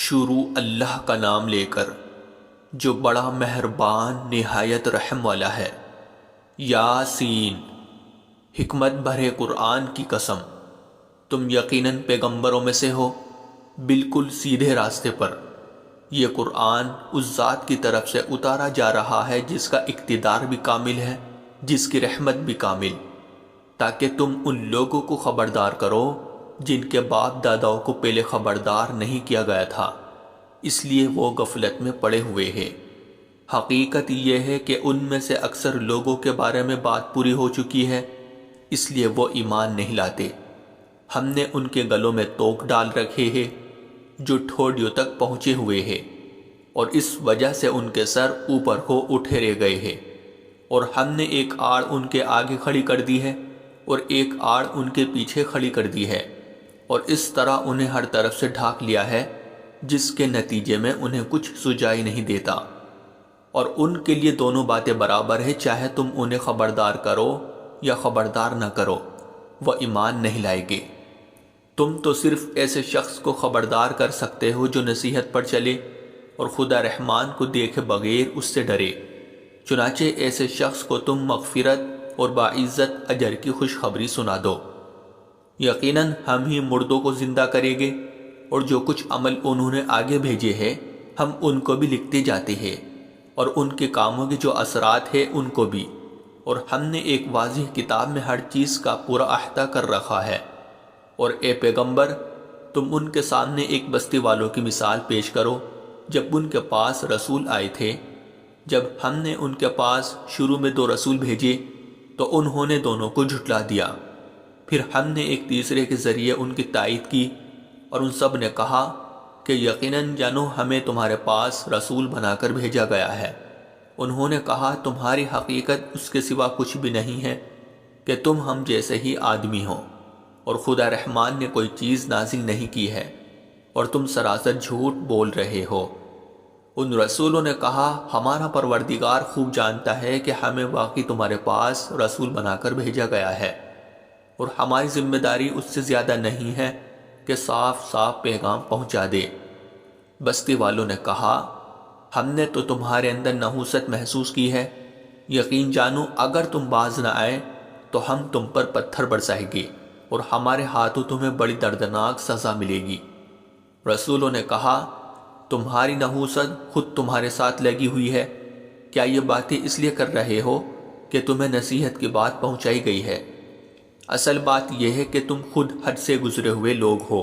شروع اللہ کا نام لے کر جو بڑا مہربان نہایت رحم والا ہے۔ یاسین، حکمت بھرے قرآن کی قسم، تم یقیناً پیغمبروں میں سے ہو، بالکل سیدھے راستے پر۔ یہ قرآن اس ذات کی طرف سے اتارا جا رہا ہے جس کا اقتدار بھی کامل ہے، جس کی رحمت بھی کامل، تاکہ تم ان لوگوں کو خبردار کرو جن کے باپ داداؤں کو پہلے خبردار نہیں کیا گیا تھا، اس لیے وہ غفلت میں پڑے ہوئے ہیں۔ حقیقت یہ ہے کہ ان میں سے اکثر لوگوں کے بارے میں بات پوری ہو چکی ہے، اس لیے وہ ایمان نہیں لاتے۔ ہم نے ان کے گلوں میں توق ڈال رکھے ہیں جو ٹھوڑیوں تک پہنچے ہوئے ہیں، اور اس وجہ سے ان کے سر اوپر ہو اٹھے رہ گئے ہیں، اور ہم نے ایک آڑ ان کے آگے کھڑی کر دی ہے اور ایک آڑ ان کے پیچھے کھڑی کر دی ہے، اور اس طرح انہیں ہر طرف سے ڈھانک لیا ہے، جس کے نتیجے میں انہیں کچھ سجائی نہیں دیتا۔ اور ان کے لیے دونوں باتیں برابر ہے، چاہے تم انہیں خبردار کرو یا خبردار نہ کرو، وہ ایمان نہیں لائے گے۔ تم تو صرف ایسے شخص کو خبردار کر سکتے ہو جو نصیحت پر چلے اور خدا رحمان کو دیکھے بغیر اس سے ڈرے۔ چنانچہ ایسے شخص کو تم مغفرت اور باعزت اجر کی خوشخبری سنا دو۔ یقیناً ہم ہی مردوں کو زندہ کریں گے، اور جو کچھ عمل انہوں نے آگے بھیجے ہیں ہم ان کو بھی لکھتے جاتے ہیں، اور ان کے کاموں کے جو اثرات ہیں ان کو بھی، اور ہم نے ایک واضح کتاب میں ہر چیز کا پورا احاطہ کر رکھا ہے۔ اور اے پیغمبر، تم ان کے سامنے ایک بستی والوں کی مثال پیش کرو جب ان کے پاس رسول آئے تھے۔ جب ہم نے ان کے پاس شروع میں 2 رسول بھیجے تو انہوں نے دونوں کو جھٹلا دیا، پھر ہم نے ایک تیسرے کے ذریعے ان کی تائید کی، اور ان سب نے کہا کہ یقیناً جانو ہمیں تمہارے پاس رسول بنا کر بھیجا گیا ہے۔ انہوں نے کہا تمہاری حقیقت اس کے سوا کچھ بھی نہیں ہے کہ تم ہم جیسے ہی آدمی ہو، اور خدا رحمان نے کوئی چیز نازل نہیں کی ہے، اور تم سراسر جھوٹ بول رہے ہو۔ ان رسولوں نے کہا ہمارا پروردگار خوب جانتا ہے کہ ہمیں واقعی تمہارے پاس رسول بنا کر بھیجا گیا ہے، اور ہماری ذمہ داری اس سے زیادہ نہیں ہے کہ صاف صاف پیغام پہنچا دے۔ بستی والوں نے کہا ہم نے تو تمہارے اندر نحوست محسوس کی ہے، یقین جانو اگر تم باز نہ آئے تو ہم تم پر پتھر برسائیں گے، اور ہمارے ہاتھوں تمہیں بڑی دردناک سزا ملے گی۔ رسولوں نے کہا تمہاری نحوست خود تمہارے ساتھ لگی ہوئی ہے، کیا یہ باتیں اس لیے کر رہے ہو کہ تمہیں نصیحت کی بات پہنچائی گئی ہے؟ اصل بات یہ ہے کہ تم خود حد سے گزرے ہوئے لوگ ہو۔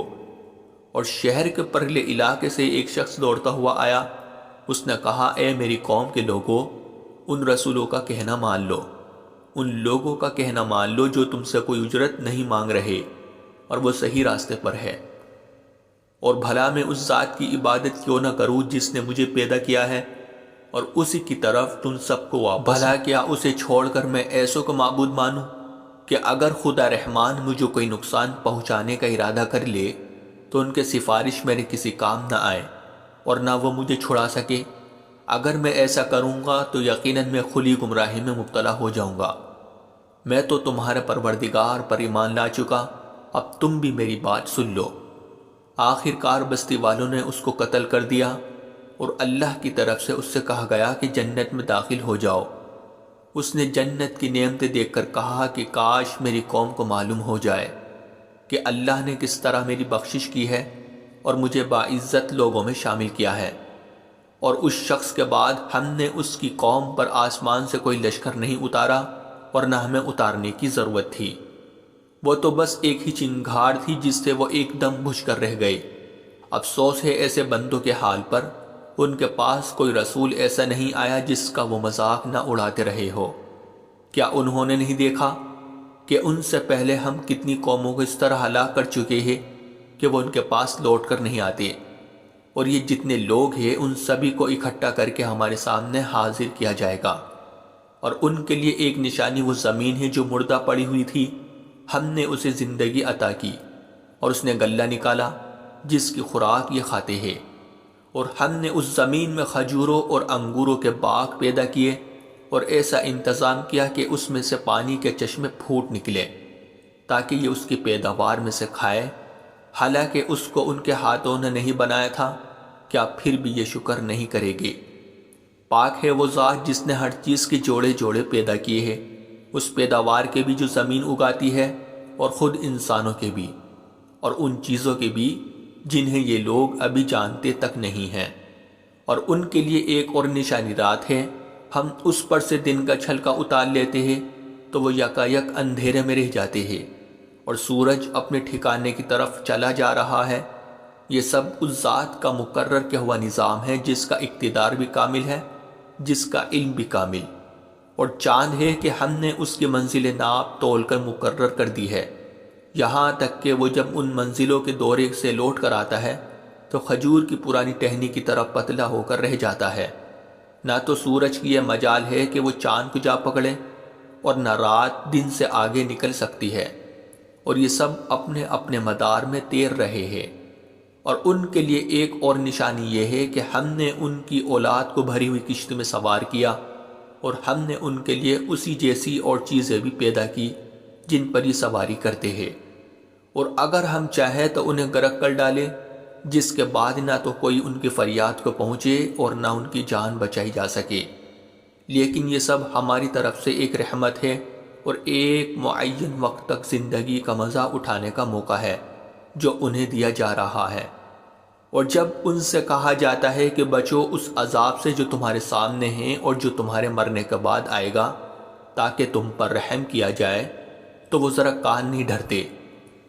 اور شہر کے پرلے علاقے سے ایک شخص دوڑتا ہوا آیا، اس نے کہا اے میری قوم کے لوگوں، ان رسولوں کا کہنا مان لو، ان لوگوں کا کہنا مان لو جو تم سے کوئی اجرت نہیں مانگ رہے، اور وہ صحیح راستے پر ہے۔ اور بھلا میں اس ذات کی عبادت کیوں نہ کروں جس نے مجھے پیدا کیا ہے، اور اسی کی طرف تم سب کو واپس۔ بھلا کیا اسے چھوڑ کر میں ایسوں کو معبود مانوں کہ اگر خدا رحمان مجھے کوئی نقصان پہنچانے کا ارادہ کر لے تو ان کے سفارش میرے کسی کام نہ آئے، اور نہ وہ مجھے چھڑا سکے۔ اگر میں ایسا کروں گا تو یقیناً میں کھلی گمراہی میں مبتلا ہو جاؤں گا۔ میں تو تمہارے پروردگار پر ایمان لا چکا، اب تم بھی میری بات سن لو۔ آخر کار بستی والوں نے اس کو قتل کر دیا، اور اللہ کی طرف سے اس سے کہا گیا کہ جنت میں داخل ہو جاؤ۔ اس نے جنت کی نعمتیں دیکھ کر کہا کہ کاش میری قوم کو معلوم ہو جائے کہ اللہ نے کس طرح میری بخشش کی ہے اور مجھے باعزت لوگوں میں شامل کیا ہے۔ اور اس شخص کے بعد ہم نے اس کی قوم پر آسمان سے کوئی لشکر نہیں اتارا، اور نہ ہمیں اتارنے کی ضرورت تھی۔ وہ تو بس ایک ہی چنگھاڑ تھی جس سے وہ ایک دم بجھ کر رہ گئے۔ افسوس ہے ایسے بندوں کے حال پر، ان کے پاس کوئی رسول ایسا نہیں آیا جس کا وہ مذاق نہ اڑاتے رہے ہو۔ کیا انہوں نے نہیں دیکھا کہ ان سے پہلے ہم کتنی قوموں کو اس طرح ہلاک کر چکے ہیں کہ وہ ان کے پاس لوٹ کر نہیں آتے؟ اور یہ جتنے لوگ ہیں ان سبھی کو اکٹھا کر کے ہمارے سامنے حاضر کیا جائے گا، اور ان کے لیے ایک نشانی وہ زمین ہے جو مردہ پڑی ہوئی تھی، ہم نے اسے زندگی عطا کی، اور اس نے غلہ نکالا جس کی خوراک یہ کھاتے ہیں۔ اور ہم نے اس زمین میں کھجوروں اور انگوروں کے باغ پیدا کیے، اور ایسا انتظام کیا کہ اس میں سے پانی کے چشمے پھوٹ نکلے تاکہ یہ اس کی پیداوار میں سے کھائے، حالانکہ اس کو ان کے ہاتھوں نے نہیں بنایا تھا، کیا پھر بھی یہ شکر نہیں کرے گے؟ پاک ہے وہ ذات جس نے ہر چیز کے جوڑے جوڑے پیدا کیے ہیں، اس پیداوار کے بھی جو زمین اگاتی ہے اور خود انسانوں کے بھی، اور ان چیزوں کے بھی جنہیں یہ لوگ ابھی جانتے تک نہیں ہیں۔ اور ان کے لیے ایک اور نشانی رات ہے، ہم اس پر سے دن کا چھلکا اتار لیتے ہیں تو وہ یکا یک اندھیرے میں رہ جاتے ہیں، اور سورج اپنے ٹھکانے کی طرف چلا جا رہا ہے۔ یہ سب اس ذات کا مقرر کیا ہوا نظام ہے جس کا اقتدار بھی کامل ہے، جس کا علم بھی کامل۔ اور چاند ہے کہ ہم نے اس کی منزل ناپ تول کر مقرر کر دی ہے، یہاں تک کہ وہ جب ان منزلوں کے دورے سے لوٹ کر آتا ہے تو کھجور کی پرانی ٹہنی کی طرح پتلا ہو کر رہ جاتا ہے۔ نہ تو سورج کی یہ مجال ہے کہ وہ چاند کو جا پکڑے، اور نہ رات دن سے آگے نکل سکتی ہے، اور یہ سب اپنے اپنے مدار میں تیر رہے ہیں۔ اور ان کے لیے ایک اور نشانی یہ ہے کہ ہم نے ان کی اولاد کو بھری ہوئی کشتی میں سوار کیا، اور ہم نے ان کے لیے اسی جیسی اور چیزیں بھی پیدا کی جن پر یہ سواری کرتے ہیں، اور اگر ہم چاہیں تو انہیں غرق کر ڈالے، جس کے بعد نہ تو کوئی ان کی فریاد کو پہنچے اور نہ ان کی جان بچائی جا سکے۔ لیکن یہ سب ہماری طرف سے ایک رحمت ہے اور ایک معین وقت تک زندگی کا مزہ اٹھانے کا موقع ہے جو انہیں دیا جا رہا ہے۔ اور جب ان سے کہا جاتا ہے کہ بچو اس عذاب سے جو تمہارے سامنے ہیں اور جو تمہارے مرنے کے بعد آئے گا تاکہ تم پر رحم کیا جائے، تو وہ ذرا کان نہیں دھرتے،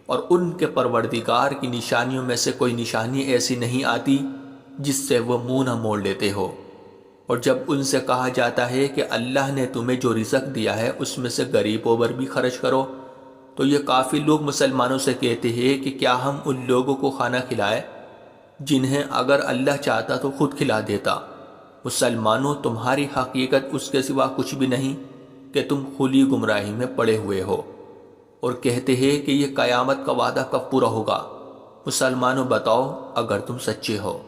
اور ان کے پروردگار کی نشانیوں میں سے کوئی نشانی ایسی نہیں آتی جس سے وہ منہ نہ موڑ لیتے ہو۔ اور جب ان سے کہا جاتا ہے کہ اللہ نے تمہیں جو رزق دیا ہے اس میں سے غریبوں پر بھی خرچ کرو، تو یہ کافی لوگ مسلمانوں سے کہتے ہیں کہ کیا ہم ان لوگوں کو کھانا کھلائے جنہیں اگر اللہ چاہتا تو خود کھلا دیتا؟ مسلمانوں، تمہاری حقیقت اس کے سوا کچھ بھی نہیں کہ تم کھلی گمراہی میں پڑے ہوئے ہو۔ اور کہتے ہیں کہ یہ قیامت کا وعدہ کب پورا ہوگا؟ مسلمانوں بتاؤ اگر تم سچے ہو۔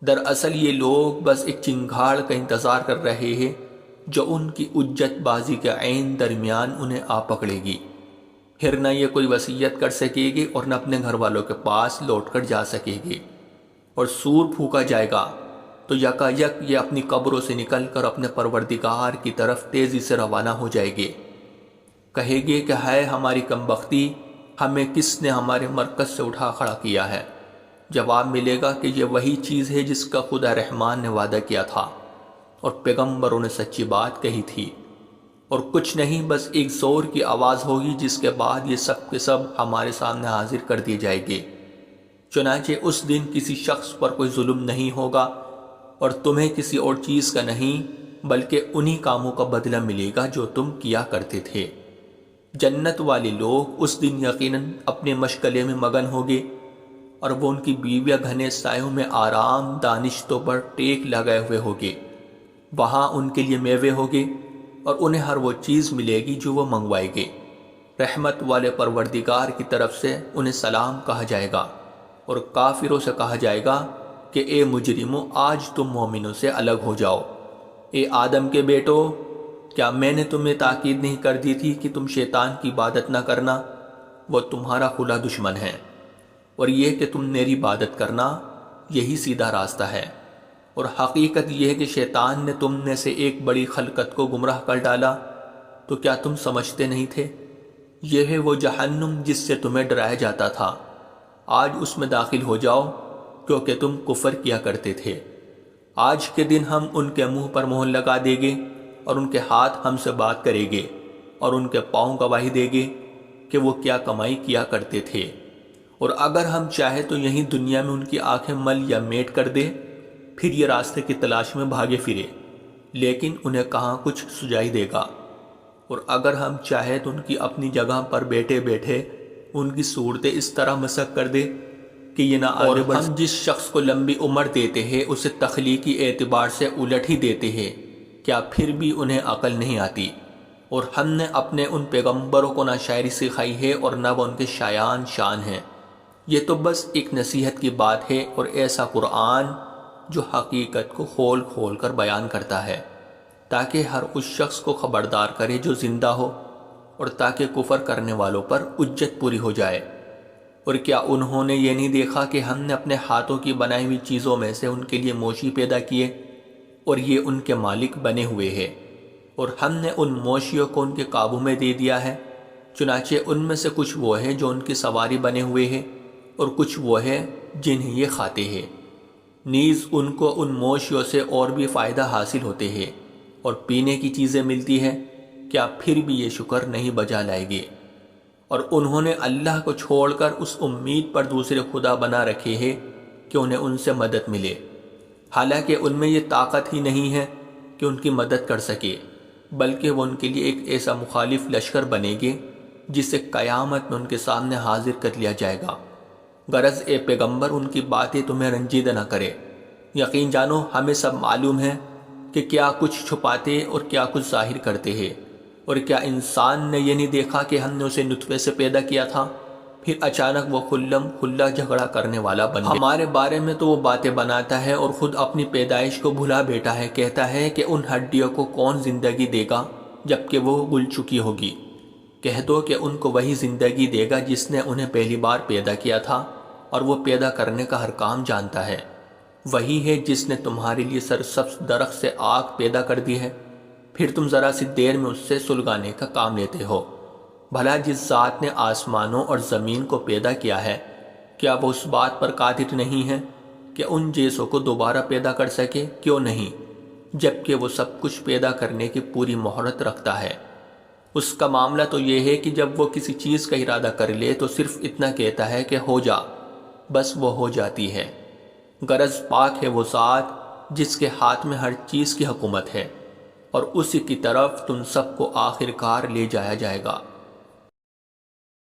دراصل یہ لوگ بس ایک چنگھاڑ کا انتظار کر رہے ہیں جو ان کی اجت بازی کے عین درمیان انہیں آ پکڑے گی۔ پھر نہ یہ کوئی وصیت کر سکے گی اور نہ اپنے گھر والوں کے پاس لوٹ کر جا سکے گی۔ اور سور پھونکا جائے گا تو یکا یک یہ اپنی قبروں سے نکل کر اپنے پروردگار کی طرف تیزی سے روانہ ہو جائے گے۔ کہے گے کہ ہے ہماری کمبختی، ہمیں کس نے ہمارے مرکز سے اٹھا کھڑا کیا ہے؟ جواب ملے گا کہ یہ وہی چیز ہے جس کا خدا رحمان نے وعدہ کیا تھا اور پیغمبروں نے سچی بات کہی تھی، اور کچھ نہیں، بس ایک زور کی آواز ہوگی جس کے بعد یہ سب کے سب ہمارے سامنے حاضر کر دیے جائیں گے۔ چنانچہ اس دن کسی شخص پر کوئی ظلم نہیں ہوگا اور تمہیں کسی اور چیز کا نہیں بلکہ انہی کاموں کا بدلہ ملے گا جو تم کیا کرتے تھے۔ جنت والے لوگ اس دن یقیناً اپنے مشغلے میں مگن ہوگے، اور وہ ان کی بیویاں گھنے سایوں میں آرام دانشتوں پر ٹیک لگائے ہوئے ہوگے۔ وہاں ان کے لیے میوے ہوگے اور انہیں ہر وہ چیز ملے گی جو وہ منگوائے گے۔ رحمت والے پروردگار کی طرف سے انہیں سلام کہا جائے گا، اور کافروں سے کہا جائے گا کہ اے مجرموں، آج تم مومنوں سے الگ ہو جاؤ۔ اے آدم کے بیٹو، کیا میں نے تمہیں تاکید نہیں کر دی تھی کہ تم شیطان کی عبادت نہ کرنا؟ وہ تمہارا کھلا دشمن ہے، اور یہ کہ تم میری عبادت کرنا، یہی سیدھا راستہ ہے۔ اور حقیقت یہ ہے کہ شیطان نے تم میں سے ایک بڑی خلقت کو گمراہ کر ڈالا، تو کیا تم سمجھتے نہیں تھے؟ یہ ہے وہ جہنم جس سے تمہیں ڈرایا جاتا تھا، آج اس میں داخل ہو جاؤ کیونکہ تم کفر کیا کرتے تھے۔ آج کے دن ہم ان کے منہ پر مہر لگا دیں گے، اور ان کے ہاتھ ہم سے بات کریں گے، اور ان کے پاؤں گواہی دیں گے کہ وہ کیا کمائی کیا کرتے تھے۔ اور اگر ہم چاہیں تو یہیں دنیا میں ان کی آنکھیں مل یا میٹ کر دے، پھر یہ راستے کی تلاش میں بھاگے پھرے، لیکن انہیں کہاں کچھ سجائی دے گا۔ اور اگر ہم چاہیں تو ان کی اپنی جگہ پر بیٹھے بیٹھے ان کی صورتیں اس طرح مسخ کر دے کہ یہ نہ آگے بڑھ۔ ہم جس شخص کو لمبی عمر دیتے ہیں اسے تخلیقی اعتبار سے الٹ ہی دیتے ہیں، کیا پھر بھی انہیں عقل نہیں آتی؟ اور ہم نے اپنے ان پیغمبروں کو نہ شاعری سکھائی ہے اور نہ وہ ان کے شایان شان ہیں۔ یہ تو بس ایک نصیحت کی بات ہے، اور ایسا قرآن جو حقیقت کو کھول کھول کر بیان کرتا ہے تاکہ ہر اس شخص کو خبردار کرے جو زندہ ہو، اور تاکہ کفر کرنے والوں پر حجت پوری ہو جائے۔ اور کیا انہوں نے یہ نہیں دیکھا کہ ہم نے اپنے ہاتھوں کی بنائی ہوئی چیزوں میں سے ان کے لیے مویشی پیدا کیے اور یہ ان کے مالک بنے ہوئے ہیں، اور ہم نے ان مویشیوں کو ان کے قابو میں دے دیا ہے، چنانچہ ان میں سے کچھ وہ ہیں جو ان کی سواری بنے ہوئے ہیں اور کچھ وہ ہیں جنہیں یہ کھاتے ہیں، نیز ان کو ان مویشیوں سے اور بھی فائدہ حاصل ہوتے ہیں اور پینے کی چیزیں ملتی ہیں، کیا پھر بھی یہ شکر نہیں بجا لائے گے؟ اور انہوں نے اللہ کو چھوڑ کر اس امید پر دوسرے خدا بنا رکھے ہیں کہ انہیں ان سے مدد ملے، حالانکہ ان میں یہ طاقت ہی نہیں ہے کہ ان کی مدد کر سکے، بلکہ وہ ان کے لیے ایک ایسا مخالف لشکر بنے گے جسے قیامت میں ان کے سامنے حاضر کر لیا جائے گا۔ غرض اے پیغمبر ان کی باتیں تمہیں رنجیدہ نہ کرے، یقین جانو ہمیں سب معلوم ہے کہ کیا کچھ چھپاتے اور کیا کچھ ظاہر کرتے ہیں، اور کیا انسان نے یہ نہیں دیکھا کہ ہم نے اسے نطفے سے پیدا کیا تھا، پھر اچانک وہ خلم کھلا جھگڑا کرنے والا بن گیا۔ ہمارے بارے میں تو وہ باتیں بناتا ہے اور خود اپنی پیدائش کو بھلا بیٹھا ہے، کہتا ہے کہ ان ہڈیوں کو کون زندگی دے گا جبکہ وہ گل چکی ہوگی؟ کہہ دو کہ ان کو وہی زندگی دے گا جس نے انہیں پہلی بار پیدا کیا تھا، اور وہ پیدا کرنے کا ہر کام جانتا ہے۔ وہی ہے جس نے تمہارے لیے سرسبز درخت سے آگ پیدا کر دی ہے، پھر تم ذرا سی دیر میں اس سے سلگانے کا کام لیتے ہو۔ بھلا جس ذات نے آسمانوں اور زمین کو پیدا کیا ہے، کیا وہ اس بات پر قادر نہیں ہے کہ ان جیسوں کو دوبارہ پیدا کر سکے؟ کیوں نہیں، جبکہ وہ سب کچھ پیدا کرنے کی پوری مہارت رکھتا ہے۔ اس کا معاملہ تو یہ ہے کہ جب وہ کسی چیز کا ارادہ کر لے تو صرف اتنا کہتا ہے کہ ہو جا، بس وہ ہو جاتی ہے۔ غرض پاک ہے وہ ذات جس کے ہاتھ میں ہر چیز کی حکومت ہے، اور اسی کی طرف تم سب کو آخر کار لے جایا جائے گا۔